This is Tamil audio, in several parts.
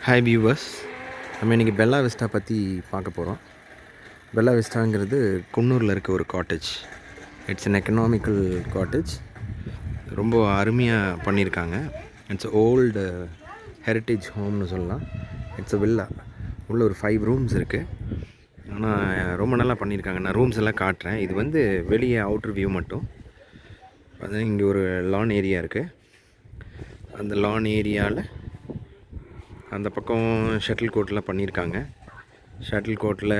ஹாய் வியூவர்ஸ், நம்ம இன்றைக்கி பெல்லா விஸ்டா பற்றி பார்க்க போகிறோம். பெல்லா விஸ்டாங்கிறது குன்னூரில் இருக்க ஒரு cottage. It's an economical cottage. ரொம்ப அருமையாக பண்ணியிருக்காங்க. இட்ஸ் ஓல்டு ஹெரிட்டேஜ் ஹோம்னு சொல்லலாம். It's a villa. உள்ள ஒரு 5 ரூம்ஸ் இருக்குது. ஆனால் ரொம்ப நல்லா பண்ணியிருக்காங்க. நான் ரூம்ஸ் எல்லாம் காட்டுறேன். இது வந்து வெளியே அவுட்ரு வியூ மட்டும். அது இங்கே ஒரு லான் ஏரியா இருக்குது. அந்த லான் ஏரியாவில் அந்த பக்கம் ஷட்டில் கோர்ட்லாம் பண்ணியிருக்காங்க. ஷட்டில் கோர்ட்டில்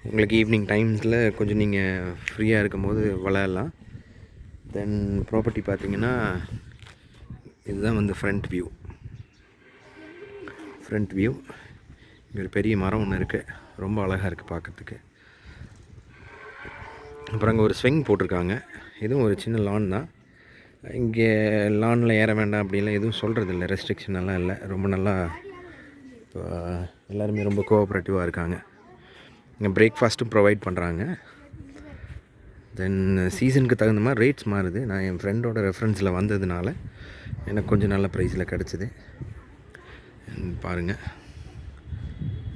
உங்களுக்கு ஈவினிங் டைம்ஸில் கொஞ்சம் நீங்கள் ஃப்ரீயாக இருக்கும் போது விளையாடலாம். தென் ப்ராப்பர்ட்டி பார்த்திங்கன்னா இதுதான் வந்து ஃப்ரண்ட் வியூ. இங்கே ஒரு பெரிய மரம் ஒன்று இருக்குது. ரொம்ப அழகாக இருக்குது பார்க்குறதுக்கு. அப்புறம் அங்கே ஒரு ஸ்விங் போட்டிருக்காங்க. இதுவும் ஒரு சின்ன லான் தான். இங்கே லானில் ஏற வேண்டாம் அப்படின்லாம் எதுவும் சொல்கிறது இல்லை. ரெஸ்ட்ரிக்ஷன் எல்லாம் இல்லை. ரொம்ப நல்லா இப்போ எல்லாருமே ரொம்ப கோஆப்ரேட்டிவாக இருக்காங்க. இங்கே பிரேக்ஃபாஸ்ட்டும் ப்ரொவைட் பண்ணுறாங்க. தென் சீசனுக்கு தகுந்த மாதிரி ரேட்ஸ் மாறுது. நான் என் ஃப்ரெண்டோட ரெஃபரன்ஸில் வந்ததுனால எனக்கு கொஞ்சம் நல்ல ப்ரைஸில் கிடச்சிது. பாருங்கள்,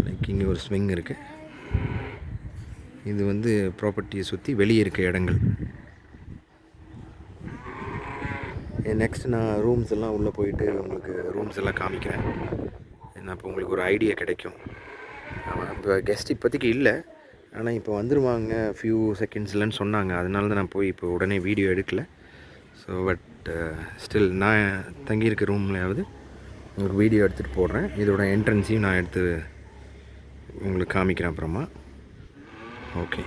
எனக்கு இங்கே ஒரு ஸ்விங் இருக்குது. இது வந்து ப்ராப்பர்ட்டியை சுற்றி வெளியே இருக்க இடங்கள். நெக்ஸ்ட் நான் ரூம்ஸ் எல்லாம் உள்ளே போயிட்டு உங்களுக்கு ரூம்ஸ் எல்லாம் காமிக்கிறேன். ஏன்னா அப்போ உங்களுக்கு ஒரு ஐடியா கிடைக்கும். இப்போ கெஸ்ட் இப்போதைக்கு இல்லை, ஆனால் இப்போ வந்துடுவாங்க ஃபியூ செகண்ட்ஸ்லன்னு சொன்னாங்க. அதனால தான் நான் போய் இப்போ உடனே வீடியோ எடுக்கலை. ஸோ பட் ஸ்டில் நான் தங்கியிருக்க ரூம்லையாவது உங்களுக்கு வீடியோ எடுத்துகிட்டு போடுறேன். இதோட என்ட்ரன்ஸையும் நான் எடுத்து உங்களுக்கு காமிக்கிறேன் அப்புறமா. ஓகே.